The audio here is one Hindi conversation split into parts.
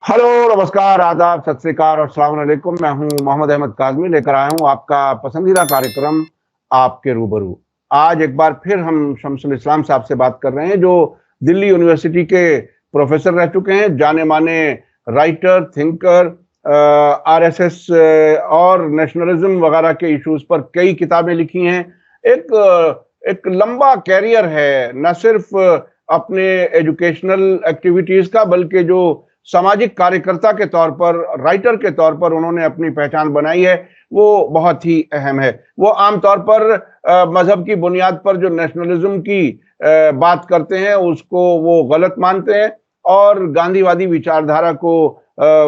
हेलो, नमस्कार, आदाब, सत श्री अकाल और अस्सलाम वालेकुम। मैं हूं मोहम्मद अहमद काज़मी, लेकर आया हूं आपका पसंदीदा कार्यक्रम आपके रूबरू। आज एक बार फिर हम शमसुल इस्लाम साहब से बात कर रहे हैं, जो दिल्ली यूनिवर्सिटी के प्रोफेसर रह चुके हैं, जाने माने राइटर, थिंकर, आरएसएस और नेशनलिज्म वगैरह के इश्यूज पर कई किताबें लिखी हैं। एक लंबा कैरियर है, न सिर्फ अपने एजुकेशनल एक्टिविटीज का, बल्कि जो सामाजिक कार्यकर्ता के तौर पर, राइटर के तौर पर उन्होंने अपनी पहचान बनाई है, वो बहुत ही अहम है। वो आमतौर पर मजहब की बुनियाद पर जो नेशनलिज्म की बात करते हैं उसको वो गलत मानते हैं और गांधीवादी विचारधारा को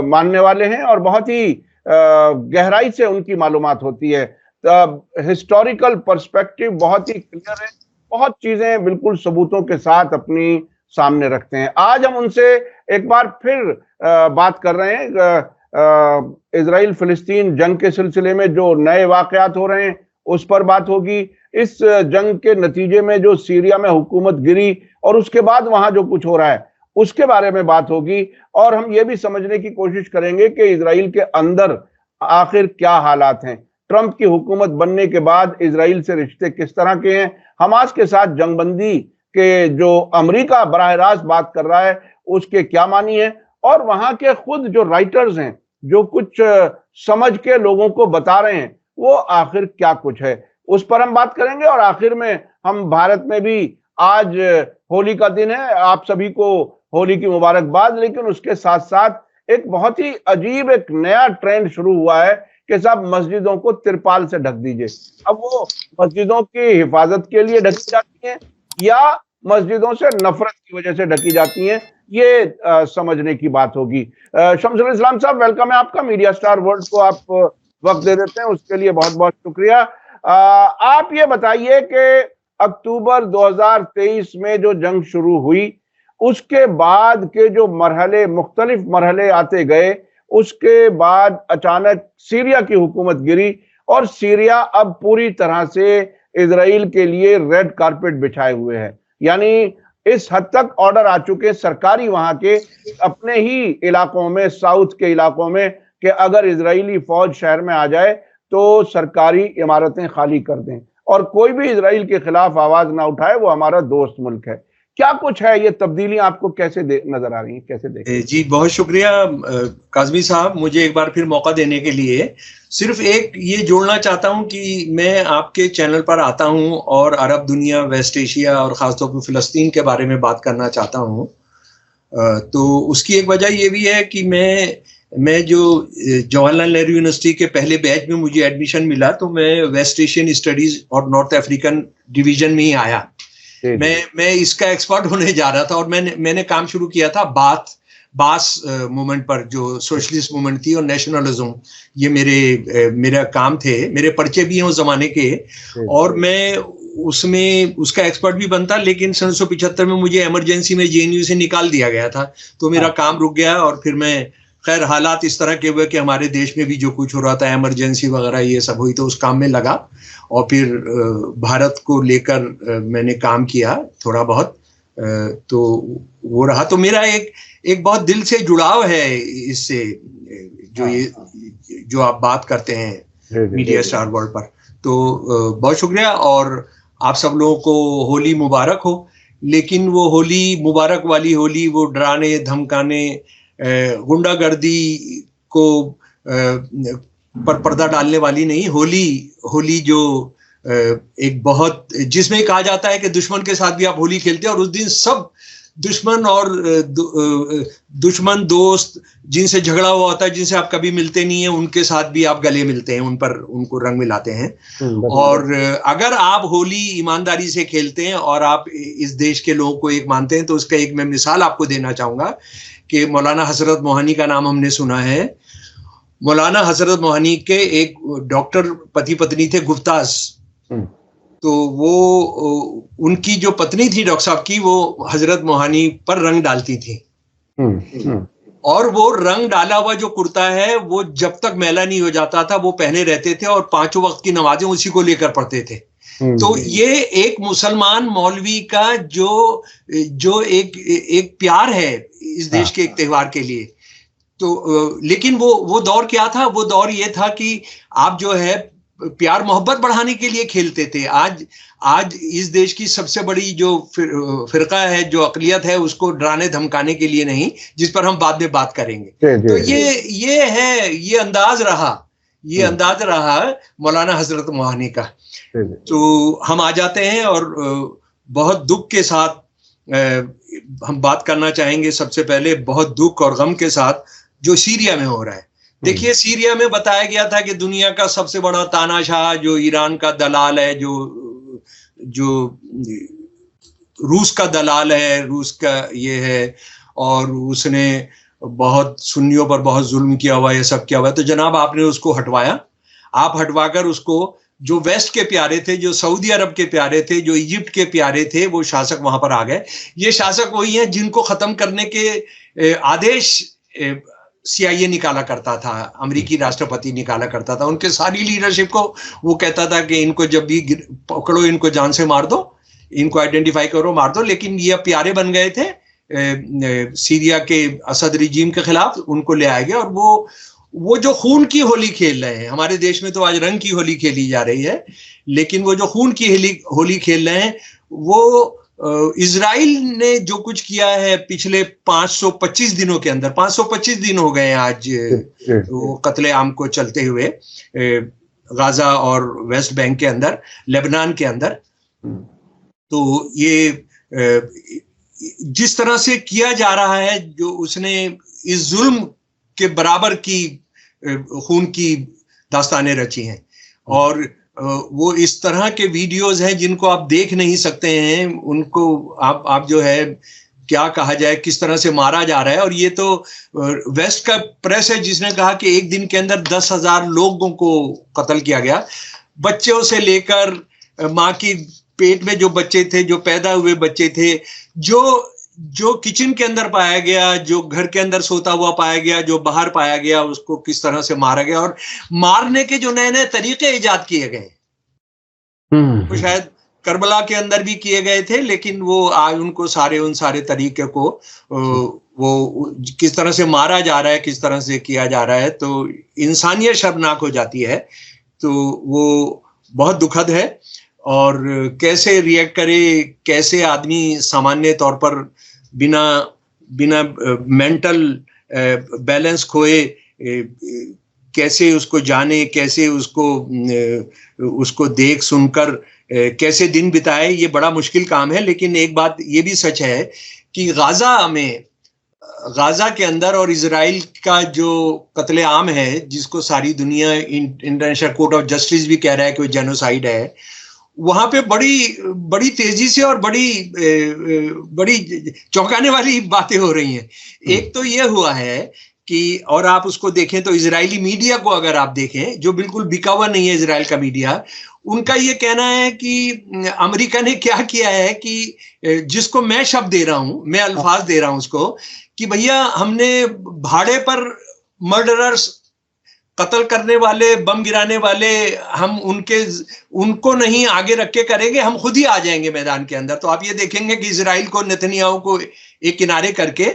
मानने वाले हैं, और बहुत ही गहराई से उनकी मालूमात होती है। हिस्टोरिकल पर्सपेक्टिव बहुत ही क्लियर है, बहुत चीजें बिल्कुल सबूतों के साथ अपनी सामने रखते हैं। आज हम उनसे एक बार फिर बात कर रहे हैं। इजराइल फिलिस्तीन जंग के सिलसिले में जो नए वाकयात हो रहे हैं उस पर बात होगी। इस जंग के नतीजे में जो सीरिया में हुकूमत गिरी और उसके बाद वहां जो कुछ हो रहा है उसके बारे में बात होगी, और हम ये भी समझने की कोशिश करेंगे कि इजराइल के अंदर आखिर क्या हालात हैं। ट्रंप की हुकूमत बनने के बाद इजराइल से रिश्ते किस तरह के हैं, हमास के साथ जंगबंदी के जो अमेरिका बराह रास्त बात कर रहा है उसके क्या मानी है, और वहां के खुद जो राइटर्स हैं जो कुछ समझ के लोगों को बता रहे हैं वो आखिर क्या कुछ है, उस पर हम बात करेंगे। और आखिर में हम भारत में भी आज होली का दिन है, आप सभी को होली की मुबारकबाद। लेकिन उसके साथ साथ एक बहुत ही अजीब एक नया ट्रेंड शुरू हुआ है कि सब मस्जिदों को तिरपाल से ढक दीजिए। अब वो मस्जिदों की हिफाजत के लिए ढकी जाती हैं या मस्जिदों से नफरत की वजह से ढकी जाती हैं, ये समझने की बात होगी। शमसुल इस्लाम साहब, वेलकम है आपका। मीडिया स्टार वर्ल्ड को आप वक्त दे देते हैं, उसके लिए बहुत बहुत शुक्रिया। आप ये बताइए कि अक्टूबर 2023 में जो जंग शुरू हुई उसके बाद के जो मरहले, मुख्तलिफ मरहले आते गए, उसके बाद अचानक सीरिया की हुकूमत गिरी और सीरिया अब पूरी तरह से इजराइल के लिए रेड कारपेट बिछाए हुए है। यानी इस हद तक ऑर्डर आ चुके सरकारी वहां के अपने ही इलाकों में, साउथ के इलाकों में, कि अगर इजरायली फौज शहर में आ जाए तो सरकारी इमारतें खाली कर दें और कोई भी इजराइल के खिलाफ आवाज ना उठाए, वो हमारा दोस्त मुल्क है। क्या कुछ है, ये तब्दीलियां आपको कैसे नजर आ रही हैं, कैसे देखें? जी, बहुत शुक्रिया काज़मी साहब, मुझे एक बार फिर मौका देने के लिए। सिर्फ एक ये जोड़ना चाहता हूं कि मैं आपके चैनल पर आता हूं और अरब दुनिया, वेस्ट एशिया और ख़ासतौर पर फ़िलिस्तीन के बारे में बात करना चाहता हूं। तो उसकी एक वजह ये भी है कि मैं जो जवाहरलाल नेहरू यूनिवर्सिटी के पहले बैच में मुझे एडमिशन मिला, तो मैं वेस्ट एशियन स्टडीज़ और नॉर्थ अफ्रीकन डिवीज़न में ही आया। मैं इसका एक्सपर्ट होने जा रहा था और मैंने काम शुरू किया था बास मूवमेंट पर, जो सोशलिस्ट मूवमेंट थी और नेशनलिज्म। ये मेरा काम थे, मेरे पर्चे भी हैं उस जमाने के, और मैं उसमें उसका एक्सपर्ट भी बनता। लेकिन 1975 में मुझे इमरजेंसी में जेएनयू से निकाल दिया गया था, तो मेरा काम रुक गया। और फिर मैं, खैर हालात इस तरह के हुए कि हमारे देश में भी जो कुछ हो रहा था, इमरजेंसी वगैरह ये सब हुई, तो उस काम में लगा और फिर भारत को लेकर मैंने काम किया थोड़ा बहुत। तो वो रहा। तो मेरा एक बहुत दिल से जुड़ाव है इससे, जो आप बात करते हैं मीडिया स्टार वर्ल्ड पर। तो बहुत शुक्रिया, और आप सब लोगों को होली मुबारक हो। लेकिन वो होली मुबारक वाली होली, वो डराने धमकाने, गुंडागर्दी को पर पर्दा डालने वाली नहीं। होली जो एक बहुत, जिसमें कहा जाता है कि दुश्मन के साथ भी आप होली खेलते हैं, और उस दिन सब दुश्मन और दुश्मन दोस्त जिनसे झगड़ा हुआ होता है, जिनसे आप कभी मिलते नहीं है, उनके साथ भी आप गले मिलते हैं, उनको रंग मिलाते हैं। और अगर आप होली ईमानदारी से खेलते हैं और आप इस देश के लोगों को एक मानते हैं, तो उसका एक मैं मिसाल आपको देना चाहूंगा कि मौलाना हजरत मोहानी का नाम हमने सुना है। मौलाना हजरत मोहानी के एक डॉक्टर पति पत्नी थे, गुफ्ताज। तो वो, उनकी जो पत्नी थी डॉक्टर साहब की, वो हजरत मोहानी पर रंग डालती थी। और वो रंग डाला हुआ जो कुर्ता है, वो जब तक मैला नहीं हो जाता था वो पहने रहते थे, और 5 वक्त की नमाजें उसी को लेकर पढ़ते थे। तो ये एक मुसलमान मौलवी का जो एक प्यार है इस देश के एक त्योहार के लिए। तो लेकिन वो दौर क्या था? वो दौर ये था कि आप जो है प्यार मोहब्बत बढ़ाने के लिए खेलते थे। आज इस देश की सबसे बड़ी जो फिरका है, जो अकलियत है, उसको डराने धमकाने के लिए नहीं, जिस पर हम बाद में बात करेंगे। तो ये अंदाज रहा मौलाना हजरत मोहानी का। तो हम आ जाते हैं और बहुत दुख के साथ हम बात करना चाहेंगे सबसे पहले, बहुत दुख और गम के साथ, जो सीरिया में हो रहा है। देखिए, सीरिया में बताया गया था कि दुनिया का सबसे बड़ा तानाशाह जो ईरान का दलाल है, जो रूस का दलाल है, रूस का ये है, और उसने बहुत सुन्नियों पर बहुत जुल्म किया हुआ, ये सब किया हुआ है। तो जनाब आपने उसको हटवाया। आप हटवाकर उसको, जो वेस्ट के प्यारे थे, जो सऊदी अरब के प्यारे थे, जो इजिप्ट के प्यारे थे, वो शासक वहां पर आ गए। ये शासक वही हैं जिनको खत्म करने के आदेश CIA निकाला करता था, अमेरिकी राष्ट्रपति निकाला करता था। उनके सारी लीडरशिप को वो कहता था कि इनको जब भी पकड़ो, इनको जान से मार दो, इनको आइडेंटिफाई करो, मार दो। लेकिन ये प्यारे बन गए थे सीरिया के असद रिजीम के खिलाफ, उनको ले आए गए। और वो जो खून की होली खेल रहे हैं, हमारे देश में तो आज रंग की होली खेली जा रही है, लेकिन वो जो खून की होली खेल रहे हैं, वो इजराइल ने जो कुछ किया है पिछले 525 दिनों के अंदर, 525 दिन हो गए हैं आज वो कत्लेआम को चलते हुए, गाजा और वेस्ट बैंक के अंदर, लेबनान के अंदर। तो ये जिस तरह से किया जा रहा है, जो उसने इस जुल्म के बराबर की खून की दास्तानें रची हैं। और वो इस तरह के वीडियोस हैं जिनको आप देख नहीं सकते हैं, उनको आप जो है क्या कहा जाए, किस तरह से मारा जा रहा है। और ये तो वेस्ट का प्रेस है जिसने कहा कि एक दिन के अंदर 10,000 लोगों को कत्ल किया गया, बच्चों से लेकर माँ की पेट में जो बच्चे थे, जो पैदा हुए बच्चे थे, जो किचन के अंदर पाया गया, जो घर के अंदर सोता हुआ पाया गया, जो बाहर पाया गया, उसको किस तरह से मारा गया। और मारने के जो नए नए तरीके इजाद किए गए, वो शायद करबला के अंदर भी किए गए थे, लेकिन वो आज उनको उन सारे तरीके को वो किस तरह से मारा जा रहा है, किस तरह से किया जा रहा है, तो इंसानियत शर्मनाक हो जाती है। तो वो बहुत दुखद है। और कैसे रिएक्ट करे, कैसे आदमी सामान्य तौर पर बिना मेंटल बैलेंस खोए कैसे उसको जाने, कैसे उसको देख सुनकर कैसे दिन बिताए, ये बड़ा मुश्किल काम है। लेकिन एक बात ये भी सच है कि गाजा के अंदर और इजराइल का जो कत्लेआम है, जिसको सारी दुनिया इंटरनेशनल कोर्ट ऑफ जस्टिस भी कह रहा है कि वो जेनोसाइड है, वहां पे बड़ी तेजी से और बड़ी चौंकाने वाली बातें हो रही हैं। एक तो ये हुआ है कि, और आप उसको देखें तो इजरायली मीडिया को अगर आप देखें, जो बिल्कुल बिका हुआ नहीं है इजराइल का मीडिया, उनका ये कहना है कि अमेरिका ने क्या किया है कि जिसको मैं शब्द दे रहा हूं, मैं अल्फाज दे रहा हूं उसको, कि भैया हमने भाड़े पर मर्डरर्स, कत्ल करने वाले, बम गिराने वाले, हम उनको नहीं आगे रख के करेंगे, हम खुद ही आ जाएंगे मैदान के अंदर। तो आप ये देखेंगे कि इजराइल को, नेतन्याहू को एक किनारे करके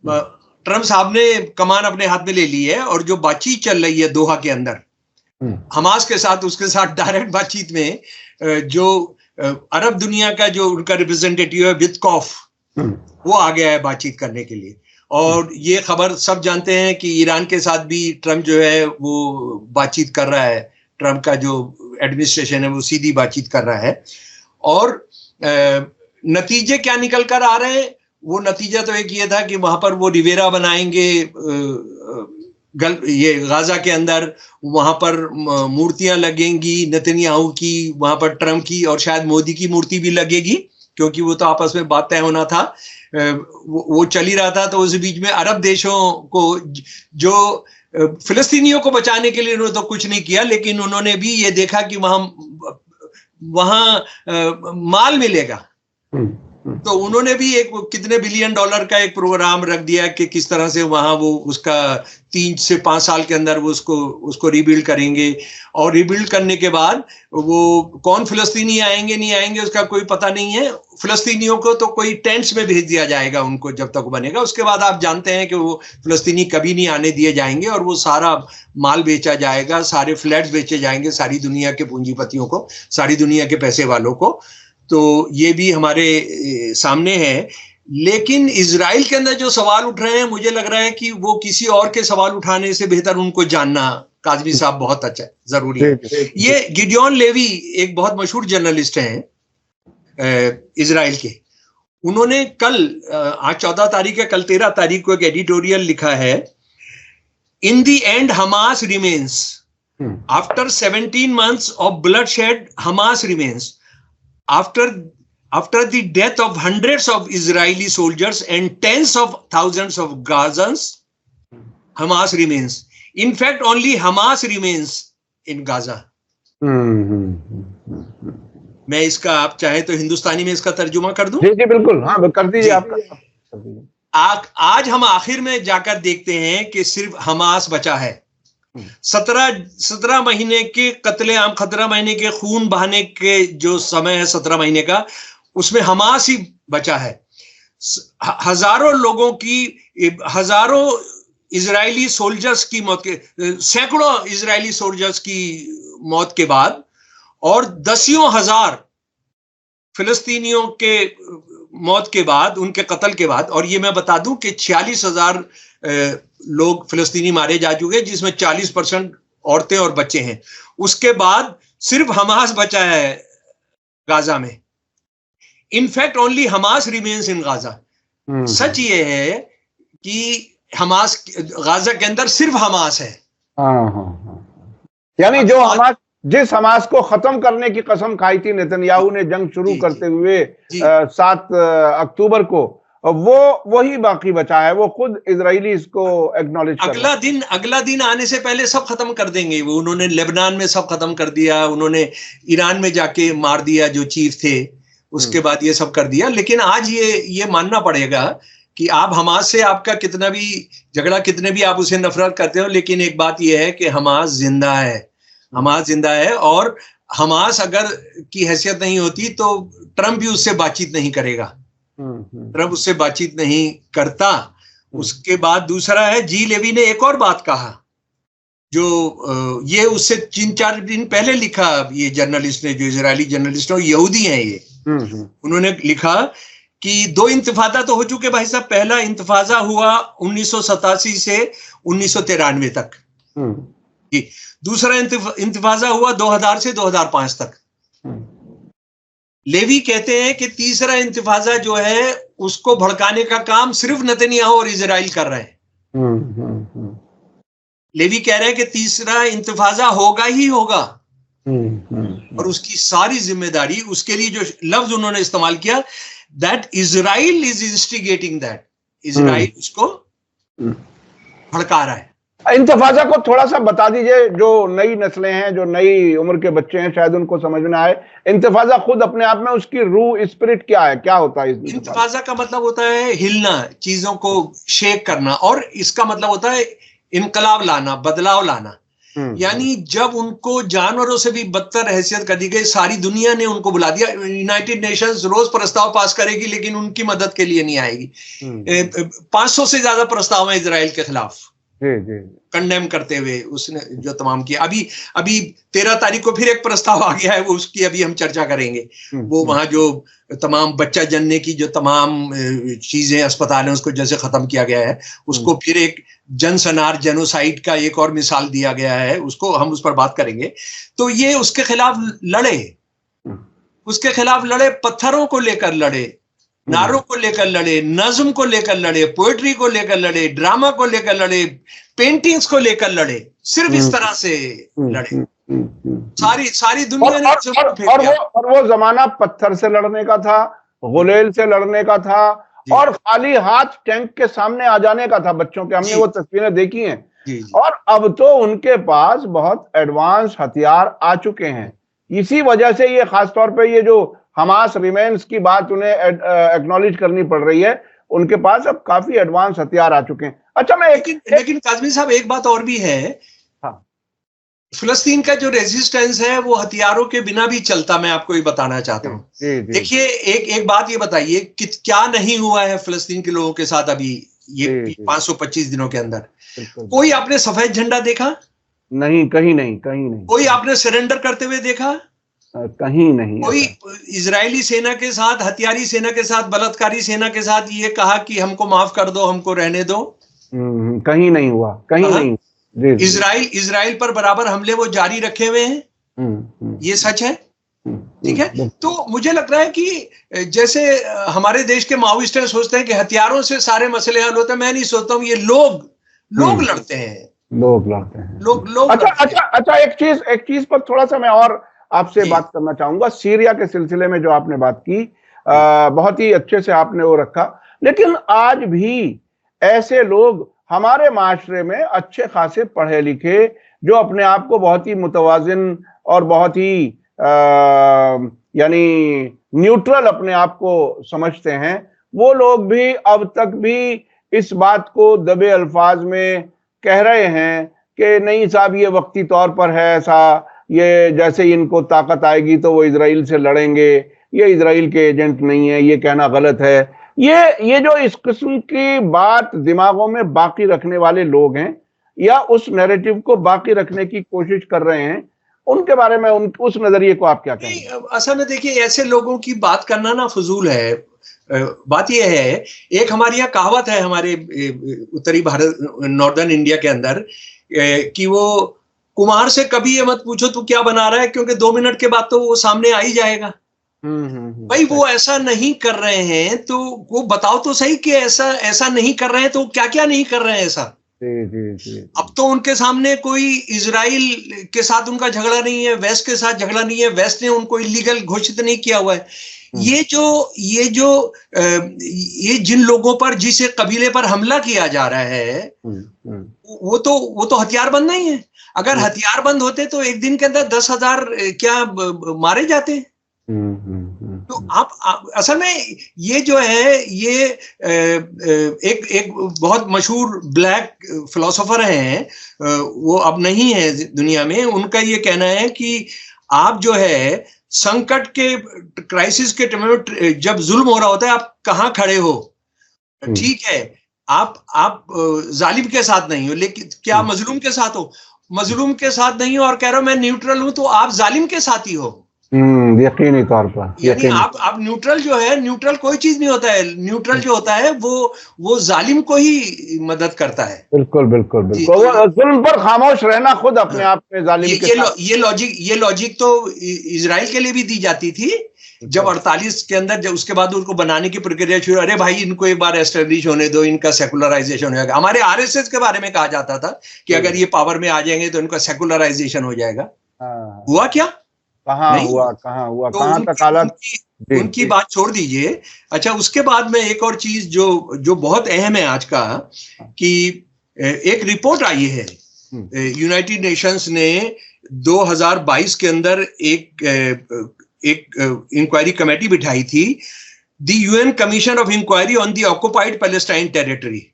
ट्रम्प साहब ने कमान अपने हाथ में ले ली है। और जो बातचीत चल रही है दोहा के अंदर हमास के साथ, उसके साथ डायरेक्ट बातचीत में जो अरब दुनिया का जो उनका रिप्रेजेंटेटिव है वित्कॉफ, वो आ गया है बातचीत करने के लिए। और ये खबर सब जानते हैं कि ईरान के साथ भी ट्रम्प जो है वो बातचीत कर रहा है, ट्रम्प का जो एडमिनिस्ट्रेशन है वो सीधी बातचीत कर रहा है। और नतीजे क्या निकल कर आ रहे हैं, वो नतीजा तो एक ये था कि वहां पर वो रिवेरा बनाएंगे ये गाजा के अंदर, वहां पर मूर्तियां लगेंगी नेतन्याहू की, वहां पर ट्रम्प की, और शायद मोदी की मूर्ति भी लगेगी, क्योंकि वो तो आपस में बात तय होना था। वो चल ही रहा था। तो उस बीच में अरब देशों को, जो फिलिस्तीनियों को बचाने के लिए उन्होंने तो कुछ नहीं किया, लेकिन उन्होंने भी ये देखा कि वहां माल मिलेगा, तो उन्होंने भी एक कितने बिलियन डॉलर का एक प्रोग्राम रख दिया कि किस तरह से वहां वो उसका 3 से 5 साल के अंदर वो उसको रिबिल्ड करेंगे, और रिबिल्ड करने के बाद वो कौन फिलिस्तीनी आएंगे नहीं आएंगे उसका कोई पता नहीं है। फिलिस्तीनियों को तो कोई टेंट्स में भेज दिया जाएगा उनको जब तक बनेगा, उसके बाद आप जानते हैं कि वो फिलिस्तीनी कभी नहीं आने दिए जाएंगे, और वो सारा माल बेचा जाएगा, सारे फ्लैट्स बेचे जाएंगे सारी दुनिया के पूंजीपतियों को, सारी दुनिया के पैसे वालों को। तो ये भी हमारे सामने है। लेकिन इजराइल के अंदर जो सवाल उठ रहे हैं, मुझे लग रहा है कि वो किसी और के सवाल उठाने से बेहतर उनको जानना, काज़मी साहब, बहुत अच्छा जरूरी है। ये गिडियोन लेवी एक बहुत मशहूर जर्नलिस्ट हैं इजराइल के, उन्होंने कल आज 14 तारीख है, कल 13 तारीख को एक एडिटोरियल लिखा है, in the end Hamas remains, after 17 months of bloodshed Hamas remains, after the death of hundreds of Israeli soldiers and tens of thousands of Gazans, Hamas remains. In fact, only Hamas remains in Gaza. मैं इसका, आप चाहे तो हिंदुस्तानी में इसका तर्जुमा कर दूं? जी जी बिल्कुल, हाँ कर दीजिए आपका। आज हम आखिर में जाकर देखते हैं कि सिर्फ हमास बचा है। 17 महीने के कत्लेआम, 17 महीने के खून बहाने के जो समय है 17 महीने का, उसमें हमास ही बचा है। हजारों लोगों की, हजारों इजरायली सोल्जर्स की मौत के, सैकड़ों इजरायली सोल्जर्स की मौत के बाद, और दसियों हजार फिलिस्तीनियों के मौत के बाद, उनके कत्ल के बाद, और ये मैं बता दूं कि 46,000 लोग फिलिस्तीनी मारे जा चुके, जिसमें 40% औरतें और बच्चे हैं। उसके बाद सिर्फ हमास बचा है गाजा में। In fact only Hamas remains in Gaza. सच ये है कि हमास, गाजा के अंदर सिर्फ हमास है। यानी जो हमास, जिस हमास को खत्म करने की कसम खाई थी नेतन्याहू ने जंग शुरू करते हुए 7 अक्टूबर को, वो वही बाकी बचा है। वो खुद इजरायली इसको एक्नॉलेज कर रहे हैं। अगला दिन आने से पहले सब खत्म कर देंगे वो। उन्होंने लेबनान में सब खत्म कर दिया, उन्होंने ईरान में जाके मार दिया जो चीफ थे, उसके बाद ये सब कर दिया। लेकिन आज ये मानना पड़ेगा कि आप हमास से, आपका कितना भी झगड़ा, कितने भी आप उसे नफरत करते हो, लेकिन एक बात यह है कि हमास जिंदा है। हमास जिंदा है, और हमास अगर की हैसियत नहीं होती तो ट्रंप भी उससे बातचीत नहीं करेगा। ट्रंप उससे बातचीत नहीं करता। उसके बाद दूसरा है, जी लेवी ने एक और बात कहा, जो ये उससे 3-4 दिन पहले लिखा, ये जर्नलिस्ट ने, जो इजरायली जर्नलिस्ट है, यहूदी हैं ये, उन्होंने लिखा कि 2 इंतफादा तो हो चुके भाई साहब। पहला इंतफाजा हुआ 1987 से 1993 तक, दूसरा इंतफाजा हुआ 2000 से 2005 तक। लेवी कहते हैं कि तीसरा इंतफाजा जो है उसको भड़काने का काम सिर्फ नेतन्याहू और इजराइल कर रहे हैं। लेवी कह रहे हैं कि तीसरा इंतफाजा होगा ही होगा, और उसकी सारी जिम्मेदारी, उसके लिए जो लफ्ज उन्होंने इस्तेमाल किया, that Israel is instigating that, Israel उसको भड़का रहा है। इंतफाजा को थोड़ा सा बता दीजिए, जो नई नस्लें हैं, जो नई उम्र के बच्चे हैं, शायद उनको समझ में आए। इंतफाजा खुद अपने आप में उसकी रूह, स्पिरिट क्या है, क्या होता है? इंतफाजा का मतलब होता है हिलना, चीजों को शेक करना, और इसका मतलब होता है इनकलाब लाना, बदलाव लाना। यानी जब उनको जानवरों से भी बदतर हैसियत कर दी गई, सारी दुनिया ने उनको बुला दिया। यूनाइटेड नेशंस रोज प्रस्ताव पास करेगी, लेकिन उनकी मदद के लिए नहीं आएगी। 500 से ज्यादा प्रस्ताव है इजराइल के खिलाफ कंडेम करते हुए, उसने जो तमाम किया। अभी 13 तारीख को फिर एक प्रस्ताव आ गया है, वो उसकी अभी हम चर्चा करेंगे। वो वहां जो तमाम बच्चा जनने की जो तमाम चीजें, अस्पताल हैं, उसको जैसे खत्म किया गया है, उसको फिर एक जनसनार, जेनोसाइड का एक और मिसाल दिया गया है, उसको हम उस पर बात करेंगे। तो ये उसके खिलाफ लड़े, उसके खिलाफ लड़े, पत्थरों को लेकर लड़े, नारों को लेकर लड़े, नज्म को लेकर लड़े, पोएट्री को लेकर लड़े, ड्रामा को लेकर लड़े, पेंटिंग्स को लेकर लड़े। सिर्फ इस तरह से लड़े सारी दुनिया ने। और वो जमाना पत्थर से लड़ने का था, गुलेल से लड़ने का था, और खाली हाथ टैंक के सामने आ जाने का था बच्चों के। हमने वो तस्वीरें देखी हैं। और अब तो उनके पास बहुत एडवांस हथियार आ चुके हैं। इसी वजह से ये खासतौर पे ये जो हमास रिमेन्स की बात उन्हें एक्नॉलेज करनी पड़ रही है। उनके पास अब काफी एडवांस हथियार आ चुके हैं। अच्छा, मैं लेकिन काज़मी साहब एक बात और भी है। हाँ, फिलिस्तीन का जो रेजिस्टेंस है वो हथियारों के बिना भी चलता, मैं आपको ये बताना चाहता हूँ। देखिए, एक बात ये बताइए कि क्या नहीं हुआ है फिलिस्तीन के लोगों के साथ अभी ये 525 दिनों के अंदर? कोई आपने सफेद झंडा देखा? नहीं, कहीं नहीं, कहीं नहीं। कोई आपने सरेंडर करते हुए देखा? कहीं नहीं। कोई इजरायली सेना के साथ, हथियारी सेना के साथ, बलात्कारी सेना के साथ ये कहा कि हमको माफ कर दो, हमको रहने दो? कहीं नहीं हुआ, कहीं नहीं। इजराइल पर बराबर हमले वो जारी रखे हुए हैं। ये सच है, ठीक है। तो मुझे लग रहा है कि जैसे हमारे देश के माओइस्ट सोचते हैं कि हथियारों से सारे मसले हल होते हैं, मैं नहीं सोचता हूँ। ये लोग लड़ते हैं, लोग अच्छा, एक चीज पर थोड़ा सा मैं और आपसे बात करना चाहूंगा। सीरिया के सिलसिले में जो आपने बात की, बहुत ही अच्छे से आपने वो रखा। लेकिन आज भी ऐसे लोग हमारे माशरे में अच्छे खासे पढ़े लिखे, जो अपने आप को बहुत ही मुतवाजिन और बहुत ही यानी न्यूट्रल अपने आप को समझते हैं, वो लोग भी अब तक भी इस बात को दबे अल्फाज में कह रहे हैं कि नहीं साहब, ये वक्ती तौर पर है, ऐसा ये जैसे इनको ताकत आएगी तो वो इजराइल से लड़ेंगे, ये इजराइल के एजेंट नहीं है, ये कहना गलत है। ये जो इस किस्म की बात दिमागों में बाकी रखने वाले लोग हैं, या उस नैरेटिव को बाकी रखने की कोशिश कर रहे हैं, उनके बारे में उस नजरिए को आप क्या कहेंगे? असल में देखिए, ऐसे लोगों की बात करना ना फजूल है। बात यह है, एक हमारे यहाँ कहावत है हमारे उत्तरी भारत, नॉर्दर्न इंडिया के अंदर, कि वो कुमार से कभी ये मत पूछो तू क्या बना रहा है, क्योंकि 2 मिनट के बाद तो वो सामने आ ही जाएगा। भाई वो ऐसा नहीं कर रहे हैं तो वो बताओ तो सही कि ऐसा नहीं कर रहे हैं, तो क्या क्या नहीं कर रहे हैं ऐसा। अब तो उनके सामने कोई इजराइल के साथ उनका झगड़ा नहीं है, वेस्ट के साथ झगड़ा नहीं है, वेस्ट ने उनको इलीगल घोषित नहीं किया हुआ है। ये जिन लोगों पर, जिस कबीले पर हमला किया जा रहा है, वो तो हथियारबंद नहीं है। अगर हथियारबंद होते तो एक दिन के अंदर 10,000 क्या मारे जाते। तो आप असल में ये जो है, ये एक बहुत मशहूर ब्लैक फिलोसोफर हैं, वो अब नहीं है दुनिया में। उनका ये कहना है कि आप जो है संकट के, क्राइसिस के टाइम में जब जुल्म हो रहा होता है, आप कहाँ खड़े हो? ठीक है, आप जालिम के साथ नहीं हो, लेकिन क्या मजलूम के साथ हो? मजलूम के साथ नहीं हो और कह रहे हो मैं न्यूट्रल हूं, तो आप जालिम के साथ ही हो। यकीनी तौर पर, यानी आप न्यूट्रल जो है, न्यूट्रल कोई चीज नहीं होता है। न्यूट्रल जो होता है वो जालिम को ही मदद करता है। बिल्कुल बिल्कुल बिल्कुल। जुल्म पर खामोश रहना खुद अपने आप में जालिम के साथ। ये लॉजिक तो इजराइल के लिए भी दी जाती थी जब 48 के अंदर, जब उसके बाद उनको बनाने की प्रक्रिया शुरू, अरे भाई इनको एक बार एस्टेब्लिश होने दो, इनका सेकुलराइजेशन हो जाएगा। हमारे आरएसएस के बारे में कहा जाता था कि अगर ये पावर में आ जाएंगे तो इनका सेकुलराइजेशन हो जाएगा। हुआ क्या? कहाँ हुआ? तो कहाँ तक हालत? उनकी बात छोड़ दीजिए। अच्छा, उसके बाद में एक और चीज जो बहुत अहम है आज का, कि एक रिपोर्ट आई है, यूनाइटेड नेशंस ने 2022 के अंदर एक इंक्वायरी कमेटी बिठाई थी, the UN commission of inquiry on the occupied Palestine territory.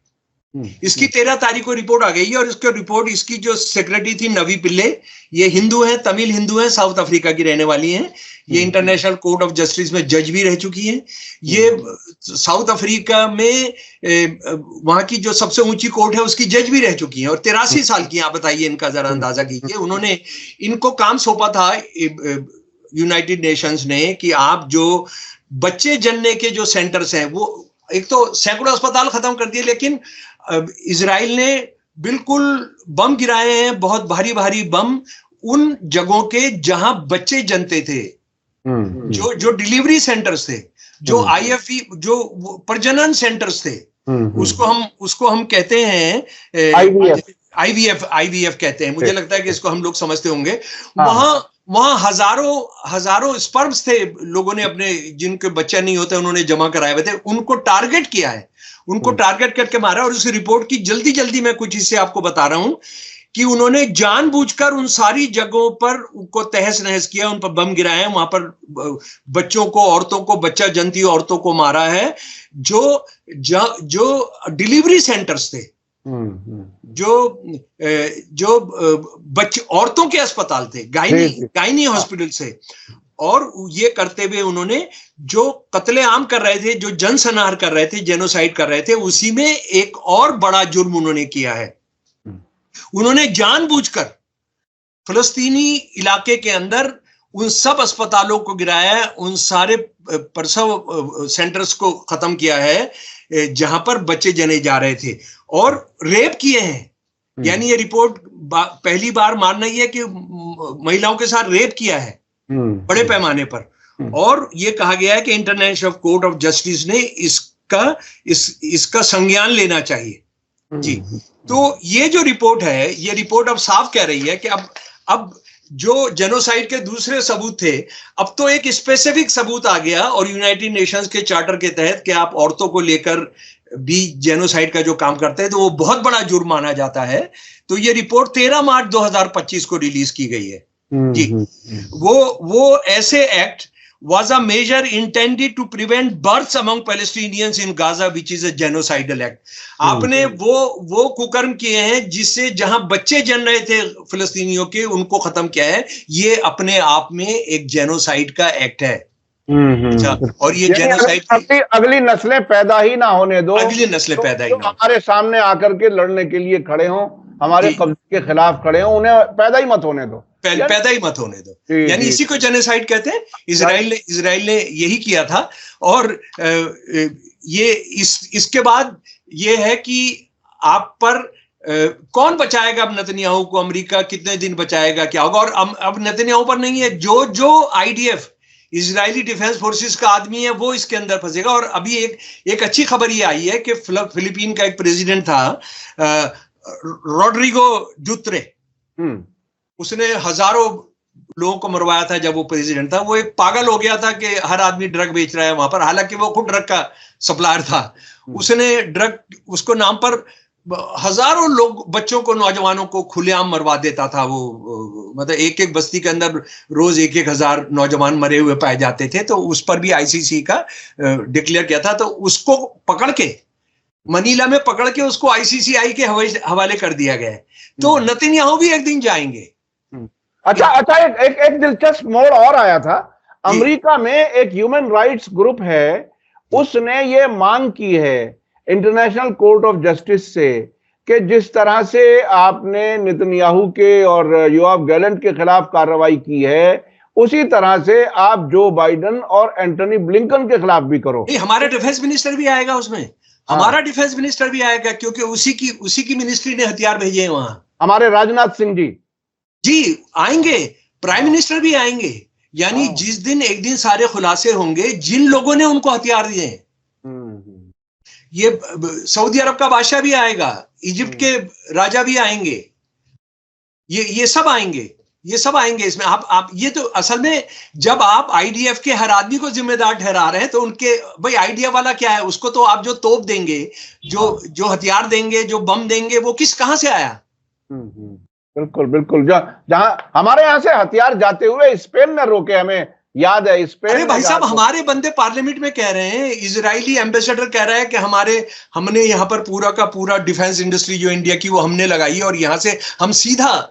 इसकी 13 तारीख को रिपोर्ट आ गई है, और इसकी जो सेक्रेटरी थी नवी पिल्ले, ये हिंदू हैं, तमिल हिंदू हैं, साउथ अफ्रीका की रहने वाली हैं। ये इंटरनेशनल कोर्ट ऑफ जस्टिस में जज भी रह चुकी हैं। ये साउथ अफ्रीका में वहां की जो सबसे ऊंची कोर्ट है उसकी जज भी रह चुकी हैं, और 83 साल की। आप बताइए, इनका जरा अंदाजा कीजिए। उन्होंने इनको काम सौंपा था यूनाइटेड नेशंस ने कि आप जो बच्चे जनने के जो सेंटर्स हैं, वो एक तो सैकड़ों अस्पताल खत्म कर दिए, लेकिन इजराइल ने बिल्कुल बम गिराए हैं, बहुत भारी भारी बम, उन जगहों के जहां बच्चे जनते थे, जो डिलीवरी सेंटर्स थे, जो आईएफई, जो प्रजनन सेंटर्स थे, उसको हम कहते हैं आईवीएफ कहते हैं। मुझे लगता है कि इसको हम लोग समझते होंगे। वहां हजारों स्पर्म्स थे, लोगों ने अपने, जिनके बच्चा नहीं होते उन्होंने जमा कराए हुए थे, उनको टारगेट किया है, उनको टारगेट करके मारा। और उस रिपोर्ट की जल्दी मैं कुछ इससे आपको बता रहा हूं कि उन्होंने जानबूझकर उन सारी जगहों पर उनको तहस नहस किया, उन पर बम गिराए हैं, वहां पर बच्चों को, औरतों को, बच्चा जनती औरतों को मारा है, जो डिलीवरी सेंटर्स थे, जो बच्चे औरतों के अस्पताल थे, गायनी हॉस्पिटल से, और ये करते हुए उन्होंने जो कत्लेआम कर रहे थे, जो जनसंहार कर रहे थे, जेनोसाइड कर रहे थे, उसी में एक और बड़ा जुर्म उन्होंने किया है। उन्होंने जानबूझकर फलस्तीनी इलाके के अंदर उन सब अस्पतालों को गिराया है, उन सारे प्रसव सेंटर्स को खत्म किया है जहां पर बच्चे जने जा रहे थे, और रेप किए हैं। यानी ये रिपोर्ट पहली बार मान रही है कि महिलाओं के साथ रेप किया है बड़े पैमाने पर, और ये कहा गया है कि इंटरनेशनल कोर्ट ऑफ जस्टिस ने इसका संज्ञान लेना चाहिए। जी, तो ये जो रिपोर्ट है, ये रिपोर्ट अब साफ कह रही है कि अब जो जेनोसाइड के दूसरे सबूत थे, अब तो एक स्पेसिफिक सबूत आ गया, और यूनाइटेड नेशंस के चार्टर के तहत कि आप औरतों को लेकर भी जेनोसाइड का जो काम करते हैं तो वो बहुत बड़ा जुर्म माना जाता है। तो ये रिपोर्ट 13 मार्च 2025 को रिलीज की गई है। जी, वो ऐसे act was a measure intended to prevent births among Palestinians in Gaza, which is a genocidal act. आपने वो कुकर्म किए हैं जिससे जहां बच्चे जन रहे थे फिलिस्तीनियों के, उनको खत्म किया है। ये अपने आप में एक जेनोसाइड का एक्ट है। अच्छा, और ये जेनोसाइड अगली नस्लें पैदा ही ना होने दो, अगली नस्लें पैदा ही ना, हमारे सामने आकर के लड़ने के लिए खड़े हों, हमारे कब्जे के खिलाफ खड़े हों, उन्हें पैदा ही मत होने दो, पैदा ही मत होने दो। यानी इसी को जेनोसाइड कहते हैं। इजराइल ने यही किया था। और ये इसके बाद ये है कि आप पर कौन बचाएगा अब नेतन्याहू को? अमेरिका कितने दिन बचाएगा, क्या होगा? और अब नेतन्याहू पर नहीं है, जो आईडीएफ इजरायली डिफेंस फोर्सेस का आदमी है वो इसके अंदर फंसेगा। और अभी एक अच्छी खबर ये आई है कि फिलीपीन का एक प्रेसिडेंट था, रोड्रिगो डुत्रे, उसने हजारों लोगों को मरवाया था जब वो प्रेसिडेंट था। वो एक पागल हो गया था कि हर आदमी ड्रग बेच रहा है वहां पर, हालांकि वो खुद ड्रग का सप्लायर था। उसने उसको नाम पर हजारों लोग, बच्चों को, नौजवानों को खुलेआम मरवा देता था वो। मतलब एक बस्ती के अंदर रोज 1,000 नौजवान मरे हुए पाए जाते थे। तो उस पर भी आईसीसी का डिक्लेयर किया था। तो उसको पकड़ के, मनीला में पकड़ के उसको आईसीसीआई के हवाले कर दिया गया है। तो नेतन्याहू भी एक दिन जाएंगे। अच्छा, एक दिलचस्प मोड़ और आया था। अमेरिका में एक ह्यूमन राइट्स ग्रुप है, उसने ये मांग की है इंटरनेशनल कोर्ट ऑफ जस्टिस से कि जिस तरह से आपने नेतन्याहू के और योआव गैलेंट के खिलाफ कार्रवाई की है, उसी तरह से आप जो बाइडेन और एंटनी ब्लिंकन के खिलाफ भी करो। हमारा डिफेंस मिनिस्टर भी आएगा उसमें। हमारा डिफेंस मिनिस्टर भी आएगा, क्योंकि उसी की मिनिस्ट्री ने हथियार भेजे हैं वहां। हमारे राजनाथ सिंह जी आएंगे, प्राइम मिनिस्टर भी आएंगे। यानी जिस दिन एक दिन सारे खुलासे होंगे जिन लोगों ने उनको हथियार दिए हैं। ये सऊदी अरब का बादशाह भी आएगा, इजिप्ट के राजा भी आएंगे, ये सब आएंगे, ये सब आएंगे इसमें। आप ये तो असल में जब आप आईडीएफ के हर आदमी को जिम्मेदार ठहरा रहे हैं तो उनके, भाई आईडीएफ वाला क्या है? उसको तो आप जो तोप देंगे, जो हथियार देंगे, जो बम देंगे, वो कहां से आया? बिल्कुल बिल्कुल। जहां हमारे यहां से हथियार जाते हुए स्पेन ने रोके, हमें याद है स्पेन। अरे भाई साहब, हमारे बंदे पार्लियामेंट में कह रहे हैं, इजरायली एम्बेसडर कह रहा है कि हमने यहाँ पर पूरा का पूरा डिफेंस इंडस्ट्री जो इंडिया की वो हमने लगाई है, और यहाँ से हम सीधा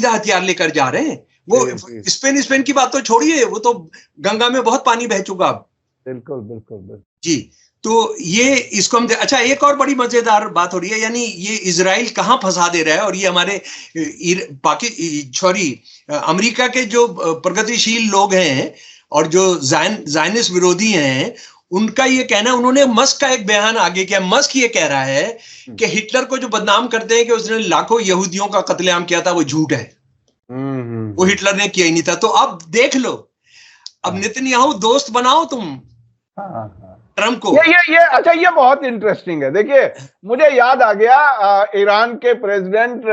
हथियार लेकर जा रहे हैं। वो स्पेन की बात तो छोड़िए, वो तो गंगा में बहुत पानी बह चुका अब। बिल्कुल जी। तो ये इसको हम अच्छा, एक और बड़ी मजेदार बात हो रही है। यानी ये इजराइल कहां फंसा दे रहा है, और ये हमारे अमेरिका के जो प्रगतिशील लोग हैं और जो ज़ायनिस्ट विरोधी हैं, उनका ये कहना, उन्होंने मस्क का एक बयान आगे किया। मस्क ये कह रहा है कि हिटलर को जो बदनाम करते हैं कि उसने लाखों यहूदियों का कत्लेआम किया था, वो झूठ है। वो हिटलर ने किया ही नहीं था। तो अब देख लो, अब नेतन्याहू दोस्त बनाओ तुम ट्रम्प को। ये अच्छा, ये बहुत इंटरेस्टिंग है। देखिए, मुझे याद आ गया ईरान के प्रेसिडेंट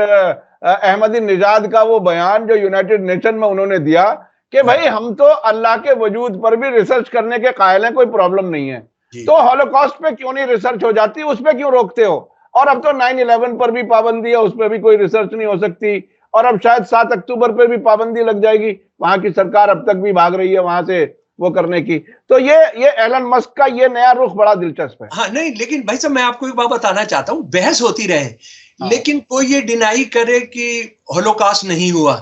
अहमदीनेजाद का वो बयान जो यूनाइटेड नेशन में उन्होंने दिया कि भाई हम तो अल्लाह के वजूद पर भी रिसर्च करने के कायल हैं, कोई प्रॉब्लम नहीं है, तो हॉलोकॉस्ट पे क्यों नहीं रिसर्च हो जाती, उस पे क्यों रोकते हो? और अब तो 9/11 पर भी पाबंदी है, उस पर भी कोई रिसर्च नहीं हो सकती, और अब शायद 7 अक्टूबर पर भी पाबंदी लग जाएगी। वहां की सरकार अब तक भी भाग रही है वहां से वो करने की। तो ये एलन मस्क का ये नया रुख बड़ा दिलचस्प है। हाँ नहीं, लेकिन भाई साहब मैं आपको एक बात बताना चाहता हूँ, बहस होती रहे, हाँ। लेकिन कोई ये डिनाई करे कि होलोकॉस्ट नहीं हुआ।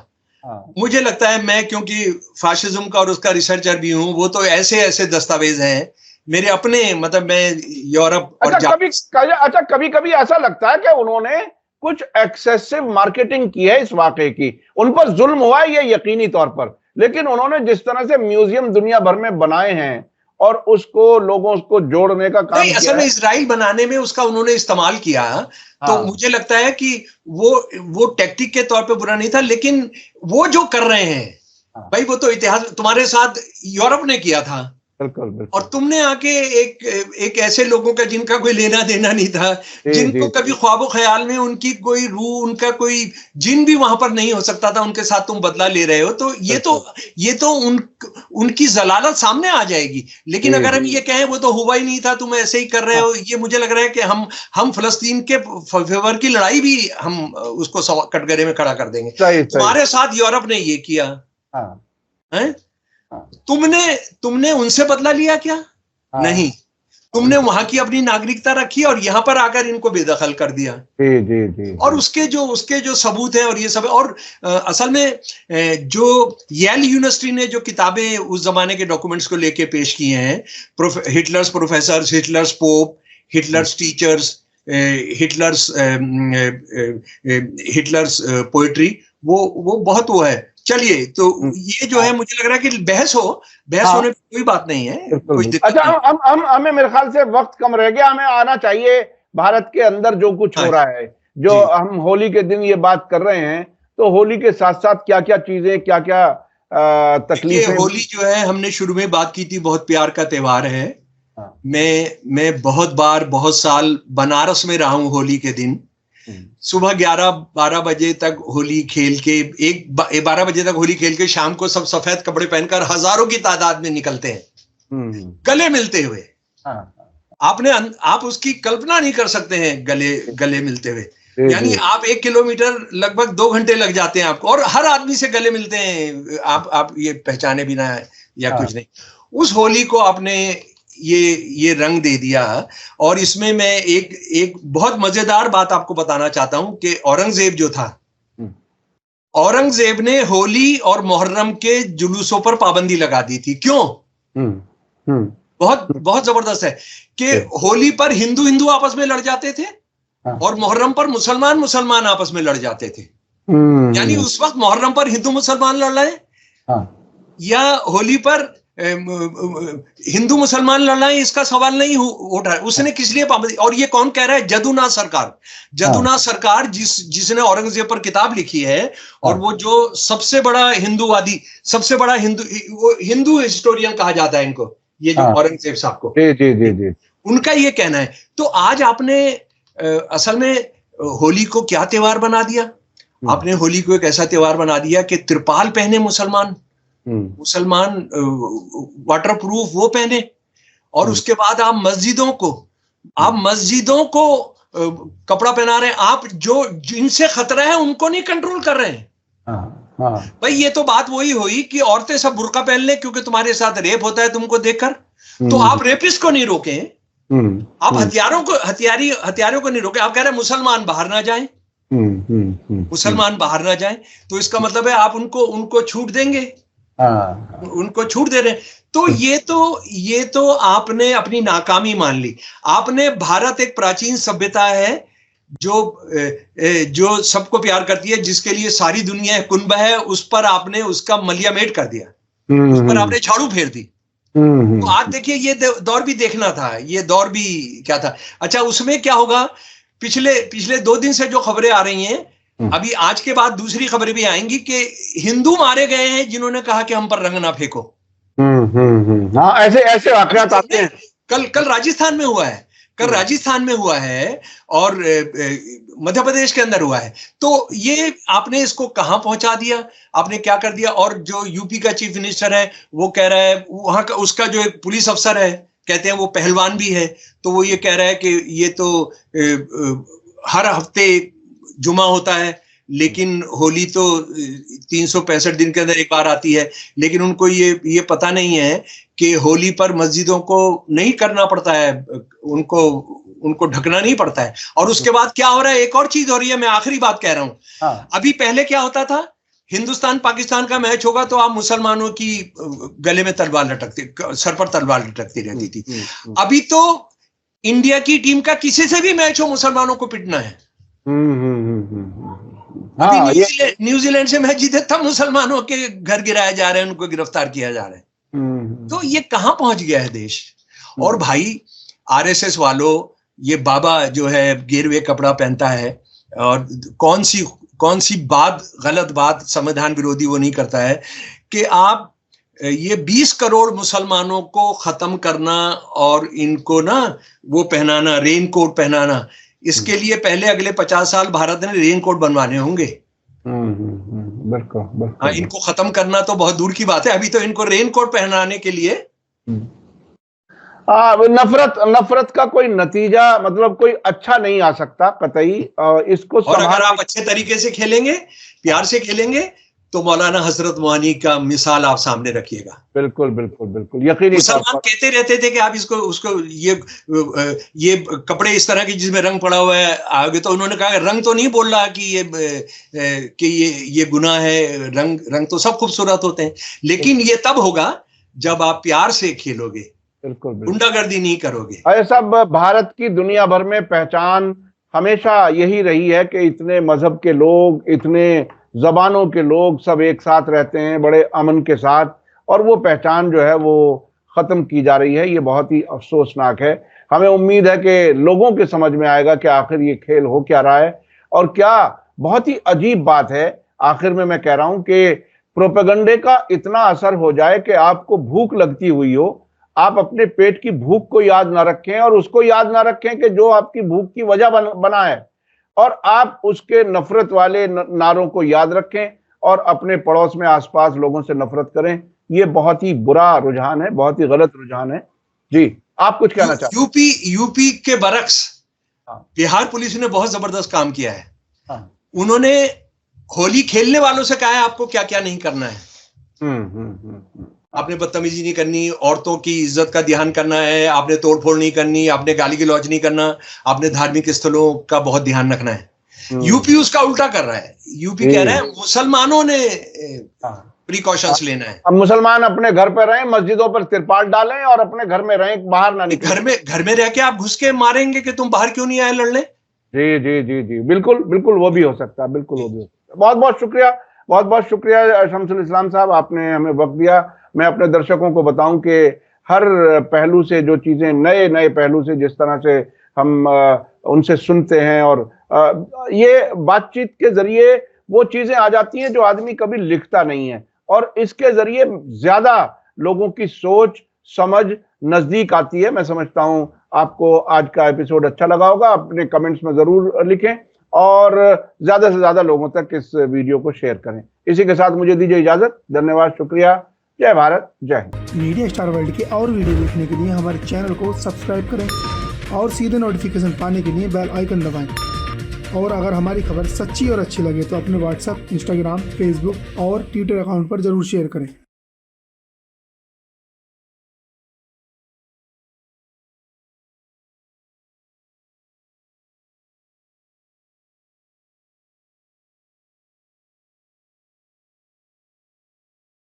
हाँ। मुझे लगता है, मैं क्योंकि फाशिज्म का और उसका रिसर्चर भी हूं, वो तो ऐसे ऐसे दस्तावेज हैं मेरे अपने, मतलब मैं यूरोप और कभी कभी ऐसा लगता है कि उन्होंने कुछ एक्सेसिव मार्केटिंग की है इस वाकये की। उन पर जुल्म हुआ है ये यकीनी तौर पर, लेकिन उन्होंने जिस तरह से म्यूजियम दुनिया भर में बनाए हैं और उसको लोगों को जोड़ने का काम नहीं, असल में इजराइल बनाने में उसका उन्होंने इस्तेमाल किया। तो मुझे लगता है कि वो टैक्टिक के तौर पे बुरा नहीं था, लेकिन वो जो कर रहे हैं भाई, वो तो इतिहास तुम्हारे साथ यूरोप ने किया था। बिल्कुल, बिल्कुल। और तुमने आके एक ऐसे लोगों का जिनका कोई लेना देना नहीं था, जिनको कभी ख्वाबो ख्याल में उनकी कोई रूह, उनका कोई जिन भी वहां पर नहीं हो सकता था, उनके साथ तुम बदला ले रहे हो। तो ये तो उनकी जलालत सामने आ जाएगी। लेकिन अगर हम ये कहें वो तो हुआ ही नहीं था, तुम ऐसे ही कर रहे हो, ये मुझे लग रहा है कि हम फलस्तीन के फेवर की लड़ाई भी हम उसको कटघरे में खड़ा कर देंगे। तुम्हारे साथ यूरोप ने ये किया है, तुमने उनसे बदला लिया क्या? नहीं, तुमने वहां की अपनी नागरिकता रखी और यहां पर आकर इनको बेदखल कर दिया। जी। और उसके जो सबूत हैं और ये सब, और असल में जो येल यूनिवर्सिटी ने जो किताबें उस जमाने के डॉक्यूमेंट्स को लेके पेश किए हैं, Hitler's professor, Hitler's pope, Hitler's teachers, Hitler's poetry, वो बहुत वो है। चलिए, तो ये जो है, मुझे लग रहा है कि बहस होने की कोई बात नहीं है, कुछ दिक्कत अच्छा नहीं। हमें मेरे ख्याल से वक्त कम रह गया, हमें आना चाहिए भारत के अंदर जो कुछ हो रहा है। जो हम होली के दिन ये बात कर रहे हैं, तो होली के साथ साथ क्या क्या चीजें, क्या क्या तकलीफें। होली जो है, हमने शुरू में बात की थी, बहुत प्यार का त्योहार है। मैं बहुत बार, बहुत साल बनारस में रहा हूं होली के दिन। सुबह 11-12 बजे तक होली खेल के, 12 बजे तक होली खेल के शाम को सब सफेद कपड़े पहनकर हजारों की तादाद में निकलते हैं गले मिलते हुए। आप उसकी कल्पना नहीं कर सकते हैं, गले मिलते हुए। यानी आप 1 किलोमीटर लगभग 2 घंटे लग जाते हैं आपको, और हर आदमी से गले मिलते हैं, आप ये पहचाने भी ना या कुछ नहीं। उस होली को आपने ये रंग दे दिया। और इसमें मैं एक बहुत मजेदार बात आपको बताना चाहता हूं कि औरंगजेब जो था, औरंगजेब ने होली और मुहर्रम के जुलूसों पर पाबंदी लगा दी थी। क्यों? बहुत बहुत जबरदस्त है कि होली पर हिंदू आपस में लड़ जाते थे और मुहर्रम पर मुसलमान आपस में लड़ जाते थे। यानी उस वक्त मुहर्रम पर हिंदू मुसलमान लड़ रहे या होली पर हिंदू मुसलमान लड़ाई, इसका सवाल नहीं उठ रहा है। उसने किस लिए पाबंदी, और ये कौन कह रहा है? जदुनाथ सरकार, जिसने औरंगजेब पर किताब लिखी है, और वो जो सबसे बड़ा हिंदूवादी, सबसे बड़ा हिंदू हिस्टोरियन कहा जाता है इनको, ये जो औरंगजेब साहब को, जी। उनका ये कहना है। तो आज आपने असल में होली को क्या त्योहार बना दिया? आपने होली को एक ऐसा त्योहार बना दिया कि त्रिपाल पहने मुसलमान वाटरप्रूफ वो पहने, और उसके बाद आप मस्जिदों को कपड़ा पहना रहे हैं। आप जिनसे खतरा है उनको नहीं कंट्रोल कर रहे हैं। भाई ये तो बात वही हुई कि औरतें सब बुर्का पहन ले क्योंकि तुम्हारे साथ रेप होता है तुमको देखकर, तो आप रेपिस्ट को नहीं रोके, आप हथियारों को नहीं रोके। आप कह रहे हैं मुसलमान बाहर ना जाएं, मुसलमान बाहर ना जाएं, तो इसका मतलब है आप उनको छूट देंगे, उनको छूट दे रहे हैं। तो ये तो आपने अपनी नाकामी मान ली। आपने, भारत एक प्राचीन सभ्यता है जो सबको प्यार करती है, जिसके लिए सारी दुनिया कुंभ है, उस पर आपने उसका मलियामेट कर दिया, उस पर आपने झाड़ू फेर दी। तो आज देखिए, ये दौर भी देखना था, ये दौर भी क्या था। अच्छा, उसमें क्या होगा? पिछले 2 दिन से जो खबरें आ रही हैं, अभी आज के बाद दूसरी खबरें भी आएंगी कि हिंदू मारे गए हैं जिन्होंने कहा कि हम पर रंग ना फेंको। ऐसे वाकयात आते हैं। कल राजस्थान में हुआ है, और मध्य प्रदेश के अंदर हुआ है। तो ये आपने इसको कहां पहुंचा दिया, आपने क्या कर दिया? और जो यूपी का चीफ मिनिस्टर है, वो कह रहा है, वहां का उसका जो एक पुलिस अफसर है, कहते हैं वो पहलवान भी है, तो वो ये कह रहा है कि ये तो हर हफ्ते जुमा होता है, लेकिन होली तो 365 दिन के अंदर एक बार आती है। लेकिन उनको ये पता नहीं है कि होली पर मस्जिदों को नहीं करना पड़ता है, उनको ढकना नहीं पड़ता है। और उसके बाद क्या हो रहा है, एक और चीज हो रही है, मैं आखिरी बात कह रहा हूं। हाँ। अभी पहले क्या होता था, हिंदुस्तान पाकिस्तान का मैच होगा तो आप मुसलमानों की गले में तलवार लटकती, सर पर तलवार लटकती रहती थी। अभी तो इंडिया की टीम का किसी से भी मैच हो, मुसलमानों को पिटना है। अभी न्यूजीलैंड से मैच जीते तब मुसलमानों के घर गिराए जा रहे हैं, उनको गिरफ्तार किया जा रहा है। तो ये कहां पहुंच गया है देश। और भाई आरएसएस वालों, ये बाबा जो है गेरुए कपड़ा पहनता है, और कौन सी बात, गलत बात, संविधान विरोधी वो नहीं करता है कि आप ये 20 करोड़ मुसलमानों को खत्म करना और इनको ना वो पहनाना, रेन कोट पहनाना, इसके लिए पहले अगले 50 साल भारत ने रेन कोट बनवाने होंगे। बिल्कुल। हाँ, इनको खत्म करना तो बहुत दूर की बात है, अभी तो इनको रेन कोट पहनाने के लिए नफरत का कोई नतीजा, मतलब कोई अच्छा नहीं आ सकता कतई इसको। और अगर आप अच्छे तरीके से खेलेंगे, प्यार से खेलेंगे, तो मौलाना हजरत मोहानी का मिसाल आप सामने रखिएगा। बिल्कुल यकीनी। मुसलमान कहते रहते थे कि आप उसको ये कपड़े इस तरह के जिसमें रंग पड़ा हुआ है आगे, तो उन्होंने कहा रंग तो नहीं बोल रहा कि ये गुनाह है, रंग तो सब खूबसूरत होते हैं, लेकिन ये तब होगा जब आप प्यार से खेलोगे, बिल्कुल गुंडागर्दी नहीं करोगे। ये सब भारत की दुनिया भर में पहचान हमेशा यही रही है कि इतने मजहब के लोग, इतने जबानों के लोग सब एक साथ रहते हैं बड़े अमन के साथ, और वो पहचान जो है वो खत्म की जा रही है। ये बहुत ही अफसोसनाक है। हमें उम्मीद है कि लोगों के समझ में आएगा कि आखिर ये खेल हो क्या रहा है। और क्या बहुत ही अजीब बात है, आखिर में मैं कह रहा हूं कि प्रोपेगेंडे का इतना असर हो जाए कि आपको भूख लगती हुई हो, आप अपने पेट की भूख को याद ना रखें और उसको याद ना रखें कि जो आपकी भूख की वजह बना है, और आप उसके नफरत वाले नारों को याद रखें और अपने पड़ोस में आसपास लोगों से नफरत करें। ये बहुत ही बुरा रुझान है, बहुत ही गलत रुझान है। जी, आप कुछ कहना चाहते हैं? यूपी के बरक्स बिहार पुलिस ने बहुत जबरदस्त काम किया है। उन्होंने होली खेलने वालों से कहा है आपको क्या क्या नहीं करना है। आपने बदतमीजी नहीं करनी, औरतों की इज्जत का ध्यान करना है, आपने तोड़फोड़ नहीं करनी, आपने गाली गलौज नहीं करना, आपने धार्मिक स्थलों का बहुत ध्यान रखना है। यूपी उसका उल्टा कर रहा है। यूपी कह रहा है मुसलमानों ने प्रिकॉशंस लेना है। अब मुसलमान अपने घर पे रहें, मस्जिदों पर तिरपाल डालें और अपने घर में रहें, बाहर ना निकलें। घर में रह के आप घुस के मारेंगे कि तुम बाहर क्यों नहीं आए लड़ने। जी, बिल्कुल वो भी हो सकता है, बिल्कुल वो भी हो सकता है। बहुत बहुत शुक्रिया शमसुल इस्लाम साहब, आपने हमें वक्त दिया। मैं अपने दर्शकों को बताऊं कि हर पहलू से जो चीजें, नए पहलू से जिस तरह से हम उनसे सुनते हैं, और ये बातचीत के जरिए वो चीजें आ जाती हैं जो आदमी कभी लिखता नहीं है, और इसके जरिए ज्यादा लोगों की सोच समझ नजदीक आती है। मैं समझता हूं आपको आज का एपिसोड अच्छा लगा होगा। अपने कमेंट्स में जरूर लिखें और ज्यादा से ज्यादा लोगों तक इस वीडियो को शेयर करें। इसी के साथ मुझे दीजिए इजाजत। धन्यवाद, शुक्रिया। जय भारत, जय हिंद। मीडिया स्टार वर्ल्ड के और वीडियो देखने के लिए हमारे चैनल को सब्सक्राइब करें और सीधे नोटिफिकेशन पाने के लिए बेल आइकन दबाएं। और अगर हमारी खबर सच्ची और अच्छी लगे तो अपने व्हाट्सएप, इंस्टाग्राम, फेसबुक और ट्विटर अकाउंट पर जरूर शेयर करें।